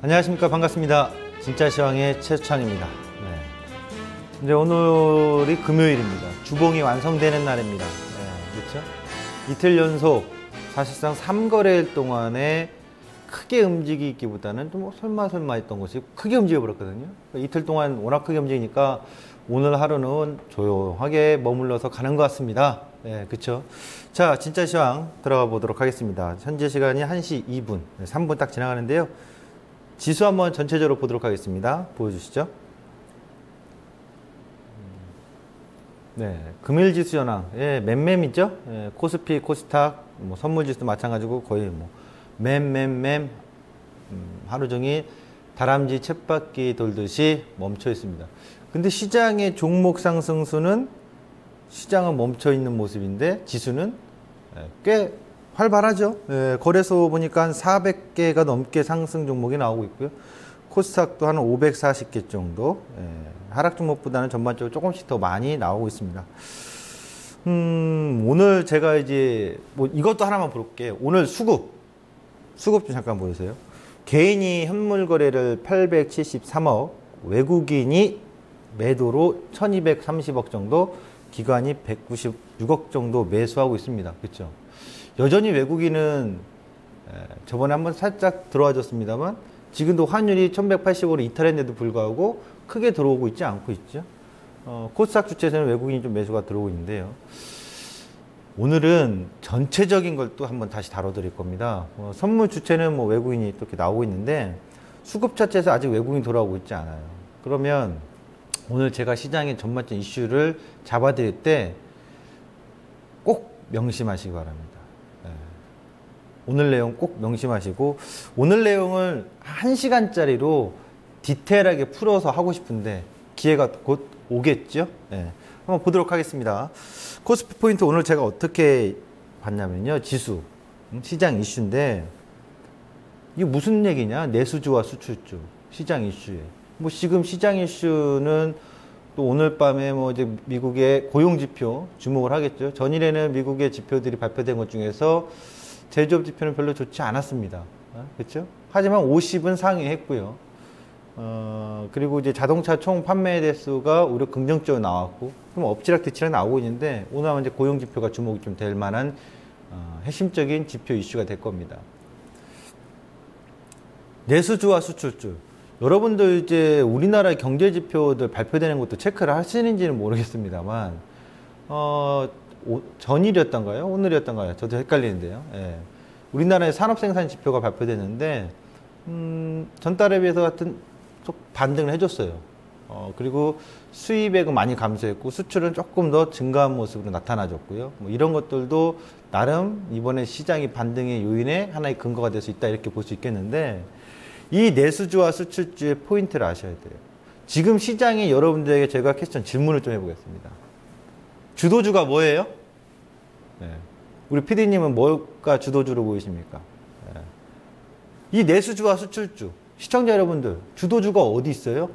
안녕하십니까. 반갑습니다. 진짜 시황의 최수창입니다. 네. 이제 오늘이 금요일입니다. 주봉이 완성되는 날입니다. 네, 그렇죠? 이틀 연속 사실상 3거래일 동안에 크게 움직이기보다는 좀 설마 했던 것이 크게 움직여 버렸거든요. 이틀 동안 워낙 크게 움직이니까 오늘 하루는 조용하게 머물러서 가는 것 같습니다. 네, 그렇죠? 자, 진짜 시황 들어가 보도록 하겠습니다. 현재 시간이 1시 2분, 3분 딱 지나가는데요. 지수 한번 전체적으로 보도록 하겠습니다. 보여주시죠. 네, 금일 지수 현황, 예, 맴맴이죠. 예, 코스피, 코스닥, 뭐 선물 지수도 마찬가지고 거의 뭐 맴, 하루 종일 다람쥐 쳇바퀴 돌듯이 멈춰 있습니다. 근데 시장의 종목 상승수는 시장은 멈춰 있는 모습인데 지수는 꽤 활발하죠. 예, 거래소 보니까 한 400개가 넘게 상승 종목이 나오고 있고요. 코스닥도 한 540개 정도. 예, 하락 종목보다는 전반적으로 조금씩 더 많이 나오고 있습니다. 오늘 제가 이제 뭐 이것도 하나만 볼게요. 오늘 수급 좀 잠깐 보세요. 개인이 현물 거래를 873억, 외국인이 매도로 1230억 정도, 기관이 196억 정도 매수하고 있습니다. 그렇죠? 여전히 외국인은 저번에 한번 살짝 들어와 줬습니다만 지금도 환율이 1180으로 이탈했는데도 불구하고 크게 들어오고 있지 않고 있죠. 코스닥 주체에서는 외국인이 좀 매수가 들어오고 있는데요. 오늘은 전체적인 걸 또 한번 다시 다뤄드릴 겁니다. 선물 주체는 뭐 외국인이 이렇게 나오고 있는데 수급 자체에서 아직 외국인이 돌아오고 있지 않아요. 그러면 오늘 제가 시장의 전반적 이슈를 잡아드릴 때 꼭 명심하시기 바랍니다. 오늘 내용 꼭 명심하시고, 오늘 내용을 1시간짜리로 디테일하게 풀어서 하고 싶은데 기회가 곧 오겠죠. 네. 한번 보도록 하겠습니다. 코스피 포인트 오늘 제가 어떻게 봤냐면요, 지수 시장 이슈인데 이게 무슨 얘기냐, 내수주와 수출주 시장 이슈에 뭐 지금 시장 이슈는 또 오늘 밤에 뭐 이제 미국의 고용지표 주목을 하겠죠. 전일에는 미국의 지표들이 발표된 것 중에서 제조업 지표는 별로 좋지 않았습니다. 그렇죠? 하지만 50은 상회했고요. 그리고 이제 자동차 총 판매 대수가 오히려 긍정적으로 나왔고, 그럼 엎치락뒤치락 나오고 있는데 오늘 이제 고용 지표가 주목이 좀 될 만한 핵심적인 지표 이슈가 될 겁니다. 내수주와 수출주. 여러분들 이제 우리나라 경제 지표들 발표되는 것도 체크를 하시는지는 모르겠습니다만, 전일이었던가요? 오늘이었던가요? 저도 헷갈리는데요. 예. 우리나라의 산업생산 지표가 발표됐는데, 전달에 비해서 같은 반등을 해줬어요. 그리고 수입액은 많이 감소했고, 수출은 조금 더 증가한 모습으로 나타나줬고요. 뭐 이런 것들도 나름 이번에 시장이 반등의 요인의 하나의 근거가 될 수 있다, 이렇게 볼 수 있겠는데, 이 내수주와 수출주의 포인트를 아셔야 돼요. 지금 시장에 여러분들에게 제가 질문을 좀 해보겠습니다. 주도주가 뭐예요? 네. 우리 PD님은 뭐가 주도주로 보이십니까? 네. 이 내수주와 수출주, 시청자 여러분들, 주도주가 어디 있어요?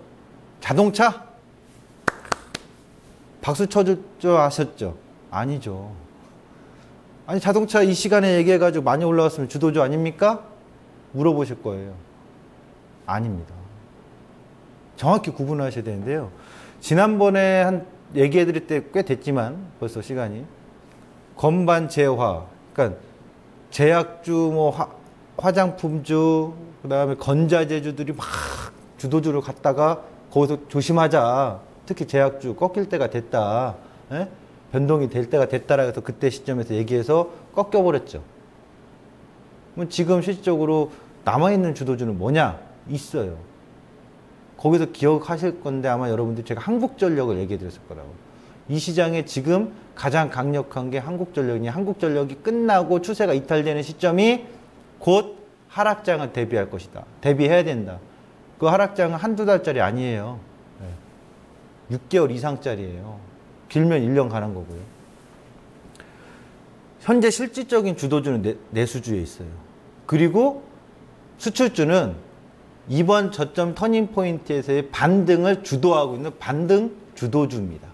자동차? 박수 쳐줄 줄 아셨죠? 아니죠. 아니, 자동차 이 시간에 얘기해가지고 많이 올라왔으면 주도주 아닙니까? 물어보실 거예요. 아닙니다. 정확히 구분하셔야 되는데요. 지난번에 한 얘기해드릴 때 꽤 됐지만 벌써 시간이, 건반 제화, 그러니까 제약주, 뭐 화장품주, 그 다음에 건자재주들이 막 주도주를 갖다가 거기서 조심하자, 특히 제약주 꺾일 때가 됐다, 에? 변동이 될 때가 됐다라고 해서 그때 시점에서 얘기해서 꺾여버렸죠. 그럼 지금 실질적으로 남아있는 주도주는 뭐냐? 있어요. 거기서 기억하실 건데 아마 여러분들 제가 한국전력을 얘기해 드렸을 거라고. 이 시장에 지금 가장 강력한 게 한국전력이니, 한국전력이 끝나고 추세가 이탈되는 시점이 곧 하락장을 대비할 것이다. 대비해야 된다. 그 하락장은 한두 달짜리 아니에요. 6개월 이상짜리예요. 길면 1년 가는 거고요. 현재 실질적인 주도주는 내수주에 있어요. 그리고 수출주는 이번 저점 터닝포인트에서의 반등을 주도하고 있는 반등 주도주입니다.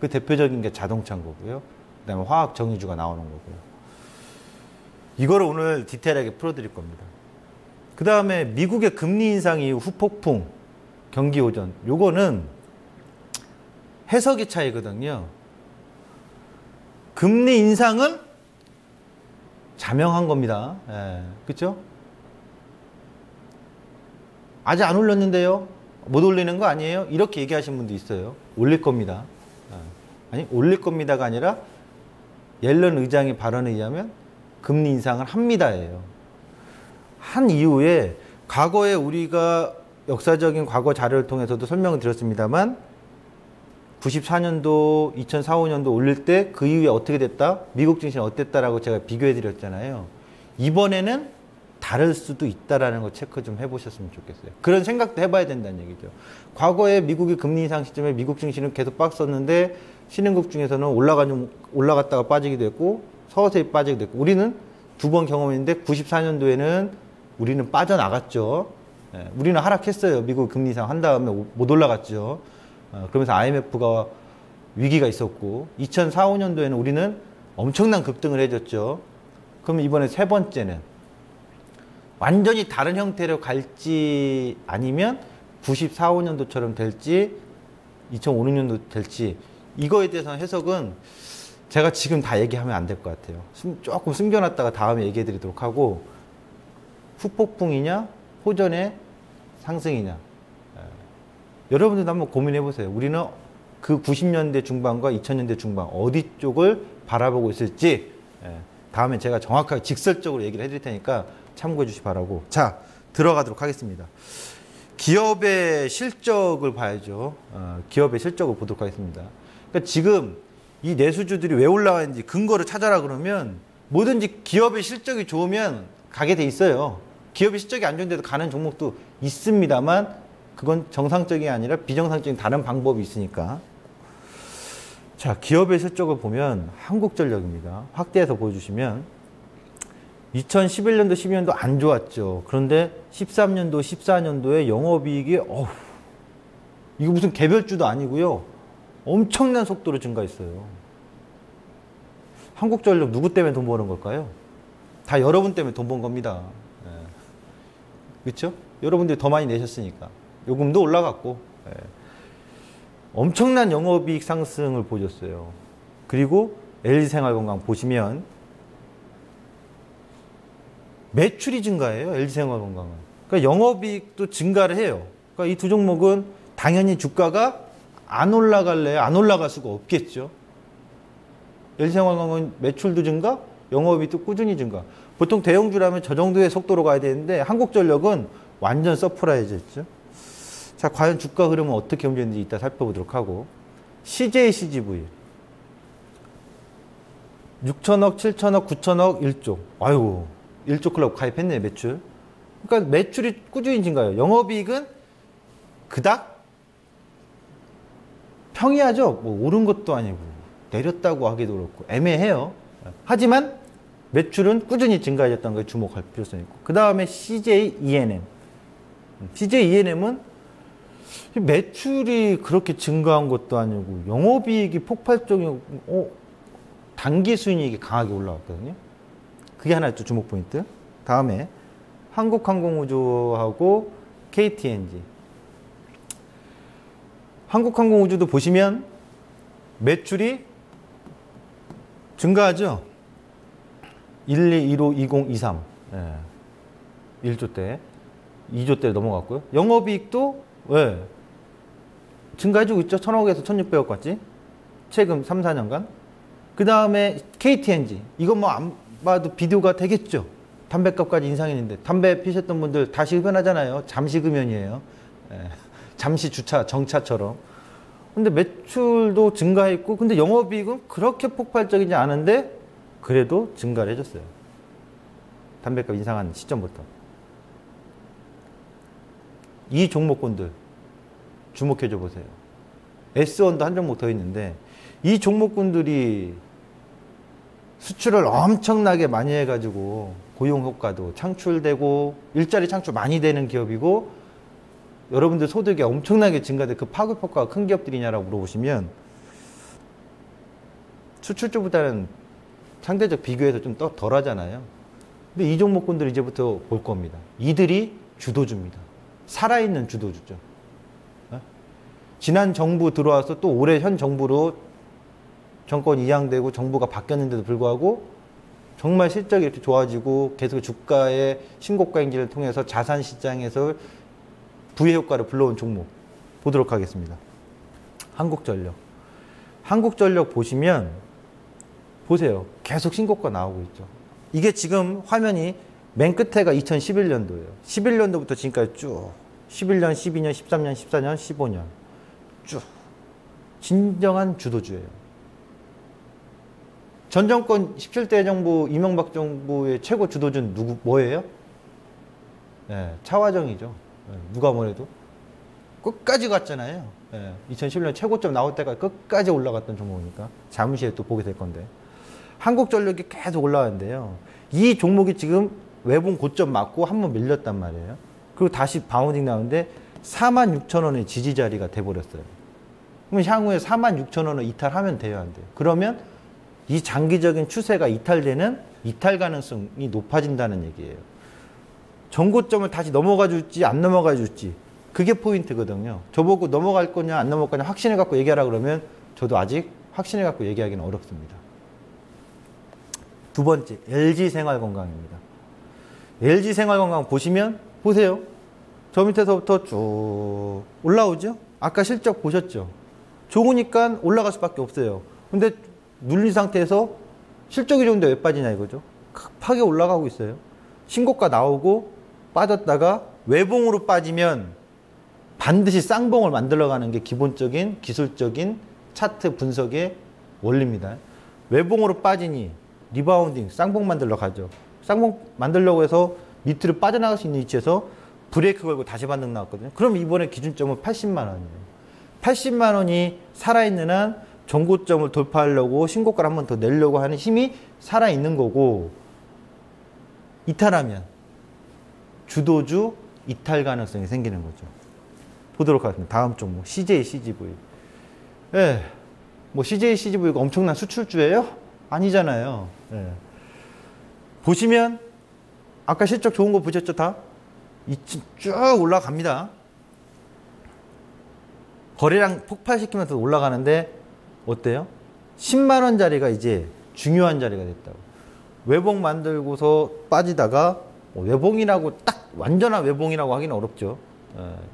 그 대표적인 게 자동차인 거고요. 그 다음에 화학 정유주가 나오는 거고요. 이거를 오늘 디테일하게 풀어드릴 겁니다. 그 다음에 미국의 금리 인상 이후 후폭풍, 경기 호전. 요거는 해석의 차이거든요. 금리 인상은 자명한 겁니다. 예, 그렇죠? 아직 안 올렸는데요. 못 올리는 거 아니에요? 이렇게 얘기하시는 분도 있어요. 올릴 겁니다. 아니, 올릴 겁니다가 아니라 옐런 의장의 발언에 의하면 금리 인상을 합니다예요. 한 이후에 과거에 우리가 역사적인 과거 자료를 통해서도 설명을 드렸습니다만 94년도, 2004, 5년도 올릴 때 그 이후에 어떻게 됐다? 미국 증시는 어땠다라고 제가 비교해 드렸잖아요. 이번에는 다를 수도 있다라는 거 체크 좀 해보셨으면 좋겠어요. 그런 생각도 해봐야 된다는 얘기죠. 과거에 미국이 금리 인상 시점에 미국 증시는 계속 빡섰는데 신흥국 중에서는 올라갔다가 빠지기도 했고 서서히 빠지기도 했고 우리는 두 번 경험했는데 94년도에는 우리는 빠져나갔죠. 예, 우리는 하락했어요. 미국 금리 인상 한 다음에 못 올라갔죠. 그러면서 IMF가 위기가 있었고 2004, 5년도에는 우리는 엄청난 급등을 해줬죠. 그럼 이번에 세 번째는 완전히 다른 형태로 갈지 아니면 94, 5년도처럼 될지 2005, 6년도 될지 이거에 대해서는 해석은 제가 지금 다 얘기하면 안 될 것 같아요. 조금 숨겨놨다가 다음에 얘기해 드리도록 하고 후폭풍이냐 호전의 상승이냐 여러분들도 한번 고민해 보세요. 우리는 그 90년대 중반과 2000년대 중반 어디 쪽을 바라보고 있을지 다음에 제가 정확하게 직설적으로 얘기를 해드릴 테니까 참고해 주시기 바라고. 자, 들어가도록 하겠습니다. 기업의 실적을 봐야죠. 기업의 실적을 보도록 하겠습니다. 그러니까 지금 이 내수주들이 왜 올라왔는지 근거를 찾아라 그러면 뭐든지 기업의 실적이 좋으면 가게 돼 있어요. 기업의 실적이 안 좋은데도 가는 종목도 있습니다만 그건 정상적이 아니라 비정상적인 다른 방법이 있으니까. 자, 기업의 실적을 보면 한국전력입니다. 확대해서 보여주시면 2011년도, 12년도 안 좋았죠. 그런데 13년도, 14년도에 영업이익이 이거 무슨 개별주도 아니고요. 엄청난 속도로 증가했어요. 한국전력 누구 때문에 돈 버는 걸까요? 다 여러분 때문에 돈 번 겁니다. 네. 그렇죠? 여러분들이 더 많이 내셨으니까. 요금도 올라갔고 네. 엄청난 영업이익 상승을 보여줬어요. 그리고 LG생활건강 보시면 매출이 증가해요. LG생활건강은. 그러니까 영업이익도 증가를 해요. 그러니까 이 두 종목은 당연히 주가가 안 올라갈래요? 안 올라갈 수가 없겠죠. LG생활건강은 매출도 증가, 영업이익도 꾸준히 증가. 보통 대형주라면 저 정도의 속도로 가야 되는데 한국전력은 완전 서프라이즈 했죠. 자, 과연 주가 흐름은 어떻게 움직이는지 이따 살펴보도록 하고. CJ, CGV 6천억, 7천억, 9천억, 1조. 아이고 1조 클럽 가입했네 매출. 그러니까 매출이 꾸준히 증가해요. 영업이익은 그닥 평이하죠. 뭐 오른 것도 아니고 내렸다고 하기도 그렇고 애매해요. 하지만 매출은 꾸준히 증가해졌다는 거에 주목할 필요성이 있고. 그 다음에 CJ ENM. CJ ENM은 매출이 그렇게 증가한 것도 아니고 영업이익이 폭발적이고 단기 순이익이 강하게 올라왔거든요. 그게 하나의 또 주목 포인트. 다음에 한국항공우주하고 KTNG. 한국항공우주도 보시면 매출이 증가하죠. 12, 15, 20, 23. 예. 1조 대, 2조 대 넘어갔고요. 영업이익도 왜? 증가해주고 있죠. 1,000억에서 1,600억까지. 최근 3, 4년간. 그 다음에 KTNG. 이건 뭐 안 봐도 비교가 되겠죠. 담배값까지 인상했는데 담배 피셨던 분들 다시 흡연하잖아요. 잠시 금연이에요. 예. 잠시 주차, 정차처럼. 근데 매출도 증가했고 근데 영업이익은 그렇게 폭발적이지 않은데 그래도 증가를 해줬어요. 담배값 인상한 시점부터. 이 종목군들 주목해줘 보세요. S1도 한 종목 더 있는데 이 종목군들이 수출을 엄청나게 많이 해가지고 고용효과도 창출되고 일자리 창출 많이 되는 기업이고 여러분들 소득이 엄청나게 증가돼 그 파급 효과가 큰 기업들이냐라고 물어보시면 수출 쪽보다는 상대적 비교해서 좀 덜 하잖아요. 근데 이 종목군들 이제부터 볼 겁니다. 이들이 주도주입니다. 살아있는 주도주죠. 지난 정부 들어와서 또 올해 현 정부로 정권이 이양되고 정부가 바뀌었는데도 불구하고 정말 실적이 이렇게 좋아지고 계속 주가의 신고가 행진을 통해서 자산 시장에서 부의 효과를 불러온 종목 보도록 하겠습니다. 한국전력. 한국전력 보시면 보세요. 계속 신고가 나오고 있죠. 이게 지금 화면이 맨 끝에가 2011년도예요. 11년도부터 지금까지 쭉 11년, 12년, 13년, 14년, 15년 쭉 진정한 주도주예요. 전 정권 17대 정부 이명박 정부의 최고 주도주는 뭐예요? 네, 차화정이죠. 네, 누가 뭐래도 끝까지 갔잖아요. 네, 2011년 최고점 나올 때까지 끝까지 올라갔던 종목이니까 잠시 후에 또 보게 될 건데 한국전력이 계속 올라가는데요. 이 종목이 지금 외봉 고점 맞고 한번 밀렸단 말이에요. 그리고 다시 바운딩 나오는데 46,000원의 지지 자리가 돼버렸어요. 그럼 향후에 46,000원을 이탈하면 돼요, 안 돼요? 그러면 이 장기적인 추세가 이탈되는 이탈 가능성이 높아진다는 얘기예요. 전고점을 다시 넘어가 줄지 안 넘어가 줄지 그게 포인트거든요. 저보고 넘어갈 거냐 안 넘어갈 거냐 확신해 갖고 얘기하라 그러면 저도 아직 확신해 갖고 얘기하기는 어렵습니다. 두 번째, LG생활건강입니다. LG생활건강 보시면 보세요. 저 밑에서부터 쭉 올라오죠. 아까 실적 보셨죠. 좋으니까 올라갈 수밖에 없어요. 근데 눌린 상태에서 실적이 좋은데 왜 빠지냐 이거죠. 급하게 올라가고 있어요. 신고가 나오고 빠졌다가 외봉으로 빠지면 반드시 쌍봉을 만들어가는 게 기본적인 기술적인 차트 분석의 원리입니다. 외봉으로 빠지니 리바운딩 쌍봉 만들러 가죠. 쌍봉 만들려고 해서 밑으로 빠져나갈 수 있는 위치에서 브레이크 걸고 다시 반등 나왔거든요. 그럼 이번에 기준점은 80만 원이에요. 80만 원이 살아있는 한 전고점을 돌파하려고 신고가를 한 번 더 내려고 하는 힘이 살아있는 거고, 이탈하면 주도주 이탈 가능성이 생기는 거죠. 보도록 하겠습니다. 다음 종목 CJ CGV. 예, 뭐 CJ CGV가 엄청난 수출주예요? 아니잖아요. 예. 보시면 아까 실적 좋은 거 보셨죠? 다 쭉 올라갑니다. 거래량 폭발시키면서 올라가는데 어때요? 10만 원짜리가 이제 중요한 자리가 됐다고. 외봉 만들고서 빠지다가 외봉이라고 딱 완전한 외봉이라고 하기는 어렵죠.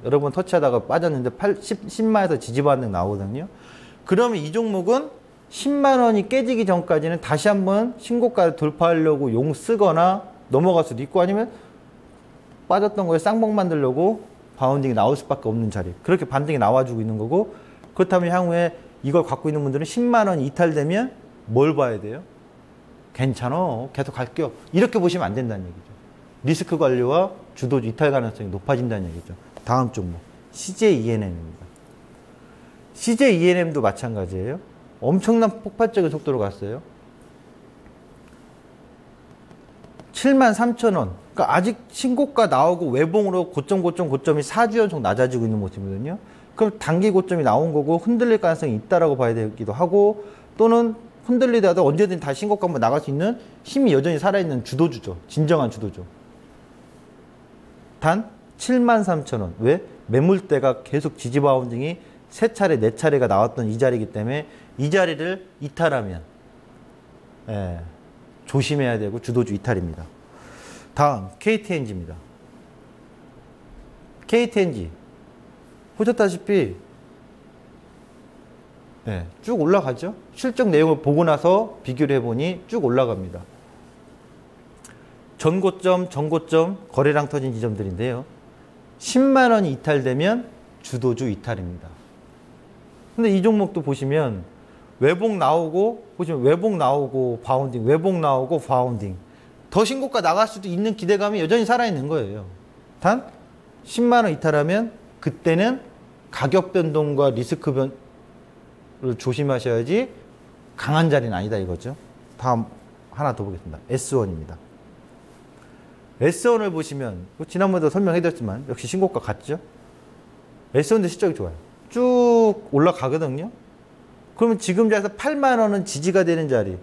여러 번 터치하다가 빠졌는데 10만에서 지지반등 나오거든요. 그러면 이 종목은 10만 원이 깨지기 전까지는 다시 한번 신고가를 돌파하려고 용 쓰거나 넘어갈 수도 있고, 아니면 빠졌던 거에 쌍봉 만들려고 바운딩이 나올 수밖에 없는 자리, 그렇게 반등이 나와주고 있는 거고, 그렇다면 향후에 이걸 갖고 있는 분들은 10만 원이 이탈되면 뭘 봐야 돼요? 괜찮아, 계속 갈게요, 이렇게 보시면 안 된다는 얘기죠. 리스크 관리와 주도주 이탈 가능성이 높아진다는 얘기죠. 다음 종목 CJ ENM입니다. CJ ENM도 마찬가지예요. 엄청난 폭발적인 속도로 갔어요. 73,000원. 그러니까 아직 신고가 나오고 외봉으로 고점이 4주 연속 낮아지고 있는 모습이거든요. 그럼 단기 고점이 나온 거고 흔들릴 가능성이 있다라고 봐야 되기도 하고, 또는 흔들리다가 언제든 다시 신고가 한번 나갈 수 있는 힘이 여전히 살아있는 주도주죠. 진정한 주도죠. 단 73,000원. 왜? 매물대가 계속 지지 바운딩이 3차례, 4차례가 나왔던 이 자리이기 때문에 이 자리를 이탈하면 조심해야 되고 주도주 이탈입니다. 다음 KTNG입니다. KTNG 보셨다시피 쭉 올라가죠. 실적 내용을 보고 나서 비교를 해보니 쭉 올라갑니다. 전고점, 정고점, 거래량 터진 지점들인데요. 10만 원이 이탈되면 주도주 이탈입니다. 근데 이 종목도 보시면 외봉 나오고, 바운딩, 외봉 나오고 바운딩. 더 신고가 나갈 수도 있는 기대감이 여전히 살아있는 거예요. 단 10만 원 이탈하면 그때는 가격 변동과 리스크 변을 조심하셔야지 강한 자리는 아니다 이거죠. 다음 하나 더 보겠습니다. S1입니다. S1을 보시면 지난번에도 설명해드렸지만 역시 신고가 같죠. S1도 실적이 좋아요. 쭉 올라가거든요. 그러면 지금 자리에서 8만 원은 지지가 되는 자리,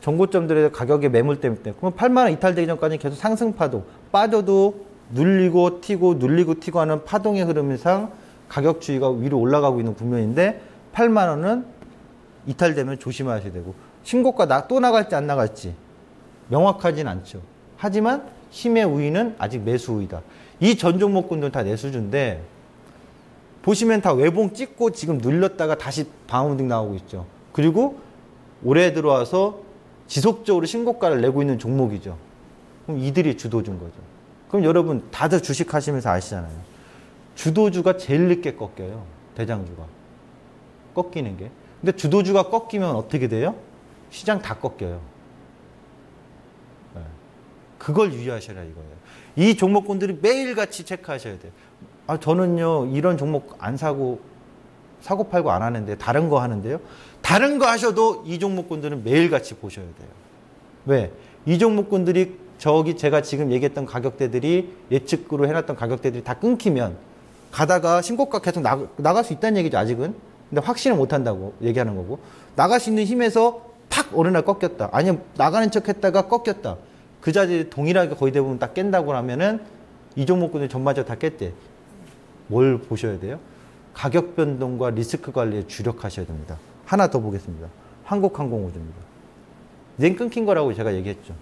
정고점들의 가격의 매물 때문에. 그럼 8만 원 이탈되기 전까지 계속 상승 파동. 빠져도 눌리고 튀고 눌리고 튀고 하는 파동의 흐름상 가격 추이가 위로 올라가고 있는 국면인데 8만 원은 이탈되면 조심하셔야 되고 신고가 또 나갈지 안 나갈지 명확하진 않죠. 하지만 힘의 우위는 아직 매수 우위다. 이 전 종목군들은 다 내수주인데 보시면 다 외봉 찍고 지금 눌렸다가 다시 바운딩 나오고 있죠. 그리고 올해 들어와서 지속적으로 신고가를 내고 있는 종목이죠. 그럼 이들이 주도주인 거죠. 그럼 여러분 다들 주식 하시면서 아시잖아요. 주도주가 제일 늦게 꺾여요. 대장주가. 꺾이는 게. 근데 주도주가 꺾이면 어떻게 돼요? 시장 다 꺾여요. 네. 그걸 유의하셔라 이거예요. 이 종목군들이 매일같이 체크하셔야 돼요. 아, 저는요 이런 종목 안 사고 팔고 안 하는데 다른 거 하는데요. 다른 거 하셔도 이 종목군들은 매일같이 보셔야 돼요. 왜? 이 종목군들이 제가 지금 얘기했던 가격대들이 예측으로 해놨던 가격대들이 다 끊기면 가다가 신고가 계속 나갈 수 있다는 얘기죠 아직은. 근데 확신을 못한다고 얘기하는 거고 나갈 수 있는 힘에서 팍 어느 날 꺾였다. 아니면 나가는 척 했다가 꺾였다. 그 자리에 동일하게 거의 대부분 다 깬다고 하면은 이 종목군들 전반적으로 다 깼대. 뭘 보셔야 돼요? 가격 변동과 리스크 관리에 주력하셔야 됩니다. 하나 더 보겠습니다. 한국항공우주입니다. 이젠 끊긴 거라고 제가 얘기했죠.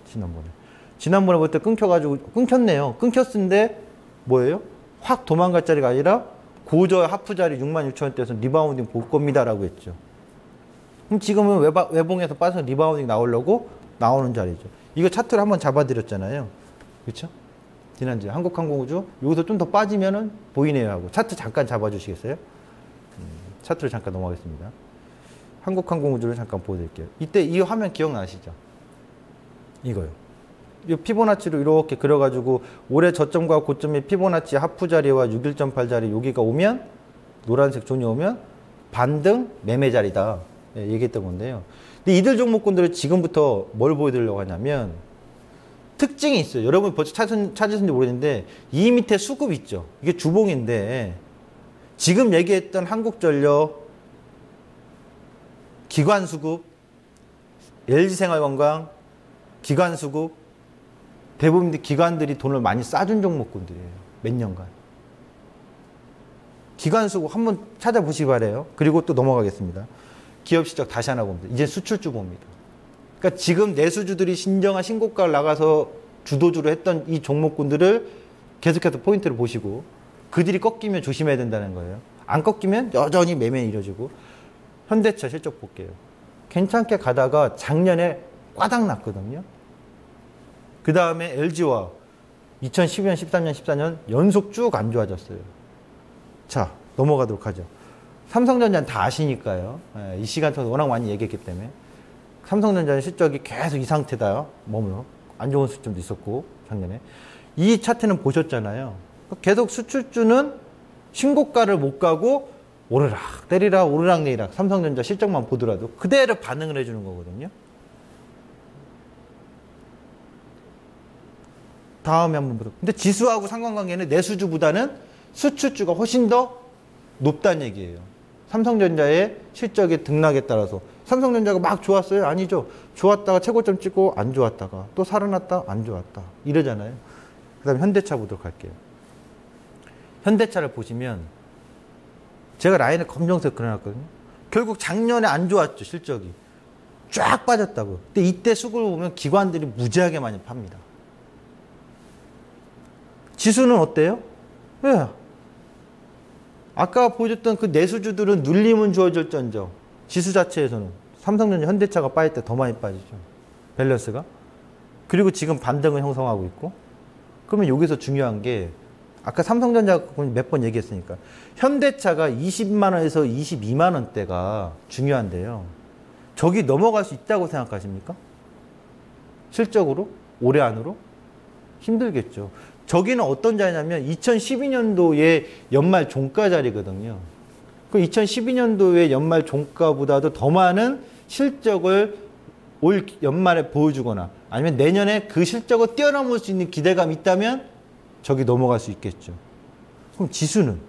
지난번에 볼 때 끊겨가지고 끊겼네요. 끊겼는데 뭐예요? 확 도망갈 자리가 아니라 고저 하프 자리 66,000원대에서 리바운딩 볼 겁니다라고 했죠. 그럼 지금은 외봉에서 빠져서 리바운딩 나오려고 나오는 자리죠. 이거 차트를 한번 잡아드렸잖아요. 그렇죠? 지난주에 한국항공우주 여기서 좀 더 빠지면은 보이네요 하고 차트 잠깐 잡아주시겠어요? 차트를 잠깐 넘어가겠습니다. 한국항공우주를 잠깐 보여드릴게요. 이때 이 화면 기억나시죠? 이거요. 이 피보나치로 이렇게 그려가지고 올해 저점과 고점의 피보나치 하프 자리와 61.8 자리 여기가 오면 노란색 존이 오면 반등 매매 자리다 얘기했던 건데요. 근데 이들 종목군들은 지금부터 뭘 보여드리려고 하냐면 특징이 있어요. 여러분 벌써 찾으신지 모르겠는데 이 밑에 수급 있죠. 이게 주봉인데 지금 얘기했던 한국전력, 기관수급, LG생활건강, 기관수급 대부분 기관들이 돈을 많이 싸준 종목군들이에요. 몇 년간. 기관수급 한번 찾아보시기 바래요. 그리고 또 넘어가겠습니다. 기업 실적 다시 하나 봅니다. 이제 수출주 봅니다. 그러니까 지금 내수주들이 신정한 신고가를 나가서 주도주로 했던 이 종목군들을 계속해서 포인트를 보시고 그들이 꺾이면 조심해야 된다는 거예요. 안 꺾이면 여전히 매매 이뤄지고 현대차 실적 볼게요. 괜찮게 가다가 작년에 꽈당 났거든요. 그 다음에 LG와 2012년, 13년, 14년 연속 쭉 안 좋아졌어요. 자, 넘어가도록 하죠. 삼성전자는 다 아시니까요. 이 시간 동안 워낙 많이 얘기했기 때문에. 삼성전자의 실적이 계속 이 상태다. 머물러. 안 좋은 수점도 있었고, 작년에. 이 차트는 보셨잖아요. 계속 수출주는 신고가를 못 가고 오르락 내리락 오르락 내리락 삼성전자 실적만 보더라도 그대로 반응을 해주는 거거든요. 다음에 한번 보도록. 근데 지수하고 상관관계는 내수주보다는 수출주가 훨씬 더 높다는 얘기예요. 삼성전자의 실적의 등락에 따라서. 삼성전자가 막 좋았어요? 아니죠. 좋았다가 최고점 찍고 안 좋았다가 또 살아났다 안 좋았다 이러잖아요. 그 다음에 현대차 보도록 할게요. 현대차를 보시면 제가 라인을 검정색 그려놨거든요. 결국 작년에 안 좋았죠. 실적이. 쫙 빠졌다고. 근데 이때 수급을 보면 기관들이 무지하게 많이 팝니다. 지수는 어때요? 왜? 아까 보여줬던 그 내수주들은 눌림은 주어질전저 지수 자체에서는 삼성전자, 현대차가 빠질 때 더 많이 빠지죠. 밸런스가. 그리고 지금 반등을 형성하고 있고. 그러면 여기서 중요한 게 아까 삼성전자 몇 번 얘기했으니까 현대차가 20만 원에서 22만 원대가 중요한데요. 저기 넘어갈 수 있다고 생각하십니까? 실적으로? 올해 안으로? 힘들겠죠. 저기는 어떤 자리냐면 2012년도의 연말 종가 자리거든요. 그 2012년도의 연말 종가보다도 더 많은 실적을 올 연말에 보여주거나 아니면 내년에 그 실적을 뛰어넘을 수 있는 기대감이 있다면 저기 넘어갈 수 있겠죠. 그럼 지수는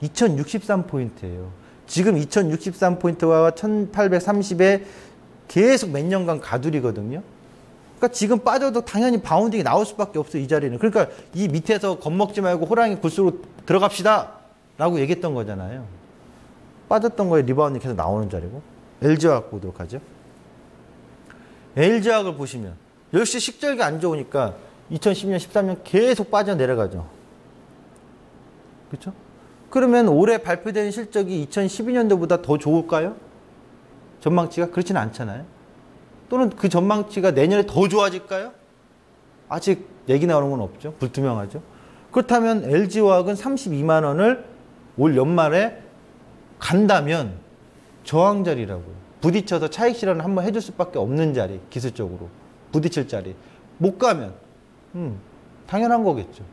2063포인트예요. 지금 2063포인트와 1830의 계속 몇 년간 가두리거든요. 그러니까 지금 빠져도 당연히 바운딩이 나올 수밖에 없어요, 이 자리는. 그러니까 이 밑에서 겁먹지 말고 호랑이 굴속으로 들어갑시다 라고 얘기했던 거잖아요. 빠졌던 거에 리바운딩 계속 나오는 자리고. LG화학 보도록 하죠. LG화학을 보시면 역시 식절기 안 좋으니까 2012년, 13년 계속 빠져내려가죠. 그렇죠? 그러면 올해 발표된 실적이 2012년도보다 더 좋을까요? 전망치가? 그렇지는 않잖아요. 또는 그 전망치가 내년에 더 좋아질까요? 아직 얘기 나오는 건 없죠. 불투명하죠. 그렇다면 LG화학은 32만 원을 올 연말에 간다면 저항자리라고요. 부딪혀서 차익 실현을 한번 해줄 수밖에 없는 자리, 기술적으로. 부딪힐 자리. 못 가면 당연한 거겠죠.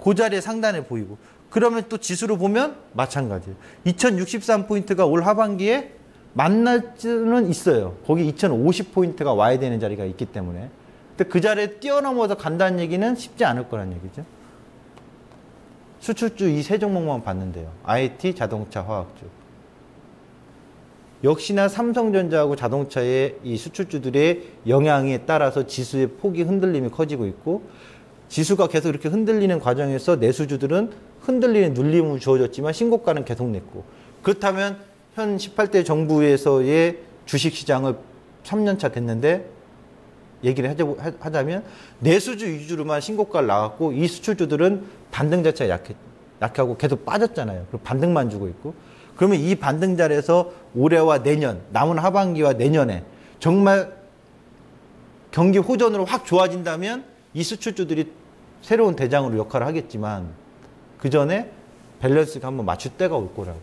그 자리에 상단에 보이고. 그러면 또 지수로 보면 마찬가지예요. 2063포인트가 올 하반기에 만날 수는 있어요. 거기 2050포인트가 와야 되는 자리가 있기 때문에. 근데 그 자리에 뛰어넘어서 간다는 얘기는 쉽지 않을 거란 얘기죠. 수출주 이 세 종목만 봤는데요. IT, 자동차, 화학주. 역시나 삼성전자하고 자동차의 이 수출주들의 영향에 따라서 지수의 폭이 흔들림이 커지고 있고, 지수가 계속 이렇게 흔들리는 과정에서 내수주들은 흔들리는 눌림을 주어졌지만 신고가는 계속 냈고, 그렇다면 현 18대 정부에서의 주식시장을 3년차 됐는데 얘기를 하자면 내수주 위주로만 신고가를 나왔고, 이 수출주들은 반등 자체가 약하고 계속 빠졌잖아요. 그리고 반등만 주고 있고. 그러면 이 반등 자리에서 올해와 내년, 남은 하반기와 내년에 정말 경기 호전으로 확 좋아진다면 이 수출주들이 새로운 대장으로 역할을 하겠지만, 그 전에 밸런스가 한번 맞출 때가 올 거라고.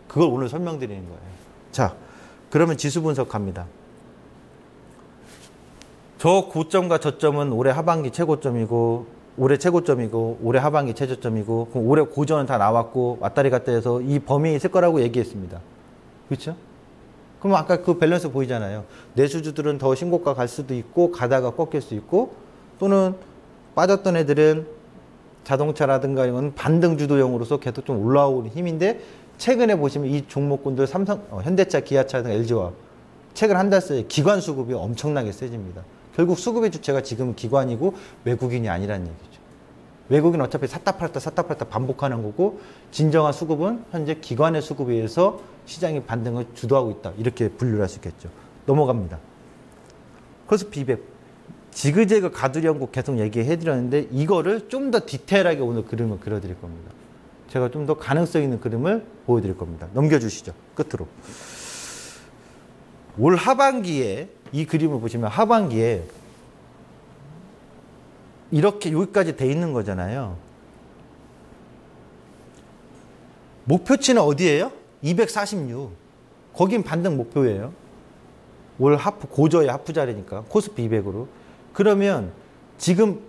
그걸 오늘 설명드리는 거예요. 자, 그러면 지수 분석합니다. 저 고점과 저점은 올해 하반기 최고점이고, 올해 최고점이고, 올해 하반기 최저점이고, 그럼 올해 고전은 다 나왔고, 왔다리 갔다 해서 이 범위에 있을 거라고 얘기했습니다. 그렇죠? 그럼 아까 그 밸런스 보이잖아요. 내수주들은 더 신고가 갈 수도 있고, 가다가 꺾일 수 있고, 또는 빠졌던 애들은 자동차라든가 이런 반등 주도형으로서 계속 좀 올라오는 힘인데, 최근에 보시면 이 종목군들 현대차, 기아차 등 LG화학 최근 한 달 사이에 기관 수급이 엄청나게 세집니다. 결국 수급의 주체가 지금 기관이고 외국인이 아니라는 얘기죠. 외국인은 어차피 샀다 팔았다 반복하는 거고, 진정한 수급은 현재 기관의 수급에 의해서 시장이 반등을 주도하고 있다. 이렇게 분류를 할 수 있겠죠. 넘어갑니다. 코스피 200 지그재그 가두려고 계속 얘기해드렸는데, 이거를 좀 더 디테일하게 오늘 그림을 그려드릴 겁니다. 제가 좀 더 가능성 있는 그림을 보여드릴 겁니다. 넘겨주시죠. 끝으로. 올 하반기에 이 그림을 보시면 하반기에 이렇게 여기까지 돼 있는 거잖아요. 목표치는 어디예요? 246. 거긴 반등 목표예요. 올 하프, 고저의 하프 자리니까 코스피 200으로. 그러면 지금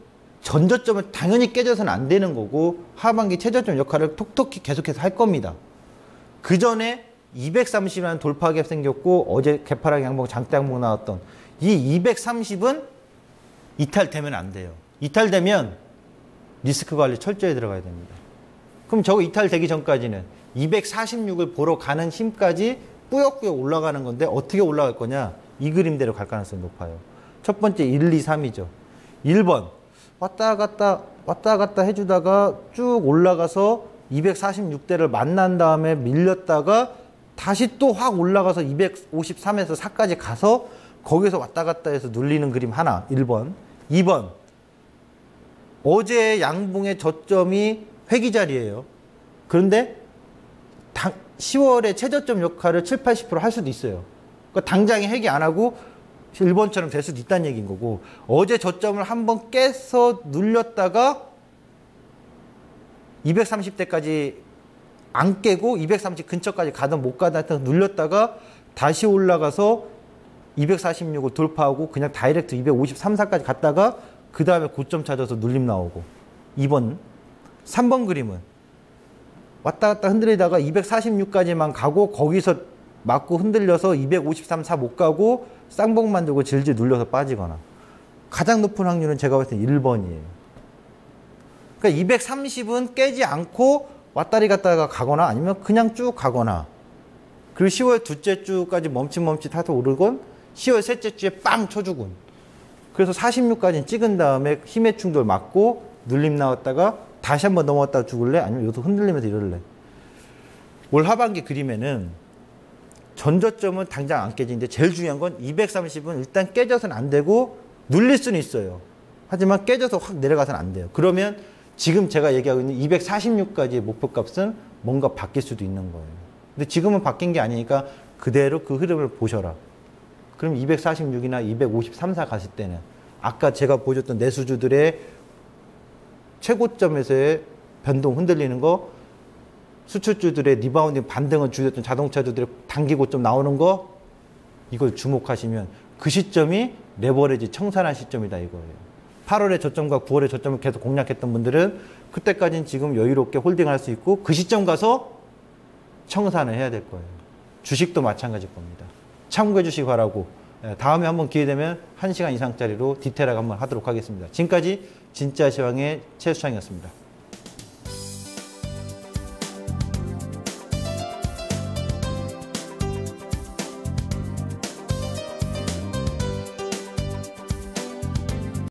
전저점은 당연히 깨져서는 안 되는 거고, 하반기 최저점 역할을 톡톡히 계속해서 할 겁니다. 그 전에 230이라는 돌파 갭 생겼고, 어제 개파락 양봉, 장대 양봉 나왔던 이 230은 이탈되면 안 돼요. 이탈되면 리스크 관리 철저히 들어가야 됩니다. 그럼 저거 이탈되기 전까지는 246을 보러 가는 힘까지 꾸역꾸역 올라가는 건데, 어떻게 올라갈 거냐? 이 그림대로 갈 가능성이 높아요. 첫 번째 1, 2, 3이죠. 1번 왔다 갔다 해주다가 쭉 올라가서 246대를 만난 다음에 밀렸다가 다시 또 확 올라가서 253에서 4까지 가서 거기서 왔다 갔다 해서 눌리는 그림 하나, 1번. 2번 어제의 양봉의 저점이 회기 자리예요. 그런데 10월에 최저점 역할을 7, 80% 할 수도 있어요. 그러니까 당장에 회기 안 하고 1번처럼 될 수도 있다는 얘기인 거고, 어제 저점을 한번 깨서 눌렸다가 230대까지 안 깨고 230 근처까지 가든 못 가든 하여튼 눌렸다가 다시 올라가서 246을 돌파하고 그냥 다이렉트 253, 4까지 갔다가 그 다음에 고점 찾아서 눌림 나오고. 2번. 3번 그림은 왔다 갔다 흔들리다가 246까지만 가고 거기서 맞고 흔들려서 253, 4 못 가고 쌍봉 만들고 질질 눌려서 빠지거나. 가장 높은 확률은 제가 봤을 때 1번이에요. 그러니까 230은 깨지 않고 왔다리 갔다가 가거나 아니면 그냥 쭉 가거나. 그리고 10월 둘째 주까지 멈칫멈칫 하다 오르곤 10월 셋째 주에 빵 쳐주곤. 그래서 46까지 찍은 다음에 힘의 충돌 맞고 눌림 나왔다가 다시 한번 넘어갔다 죽을래? 아니면 여기서 흔들리면서 이럴래? 올 하반기 그림에는 전저점은 당장 안 깨지는데 제일 중요한 건 230은 일단 깨져서는 안 되고 눌릴 수는 있어요. 하지만 깨져서 확 내려가서는 안 돼요. 그러면 지금 제가 얘기하고 있는 246까지의 목표값은 뭔가 바뀔 수도 있는 거예요. 근데 지금은 바뀐 게 아니니까 그대로 그 흐름을 보셔라. 그럼 246이나 253, 4 갔을 때는 아까 제가 보여줬던 내수주들의 최고점에서의 변동 흔들리는 거, 수출주들의 리바운딩 반등을 주였던 자동차주들의 단기 고점 나오는 거, 이걸 주목하시면 그 시점이 레버리지 청산한 시점이다 이거예요. 8월의 저점과 9월의 저점을 계속 공략했던 분들은 그때까지는 지금 여유롭게 홀딩할 수 있고 그 시점 가서 청산을 해야 될 거예요. 주식도 마찬가지일 겁니다. 참고해 주시기 바라고, 다음에 한번 기회 되면 1시간 이상짜리로 디테일하게 한번 하도록 하겠습니다. 지금까지 진짜 시황의 최수창이었습니다.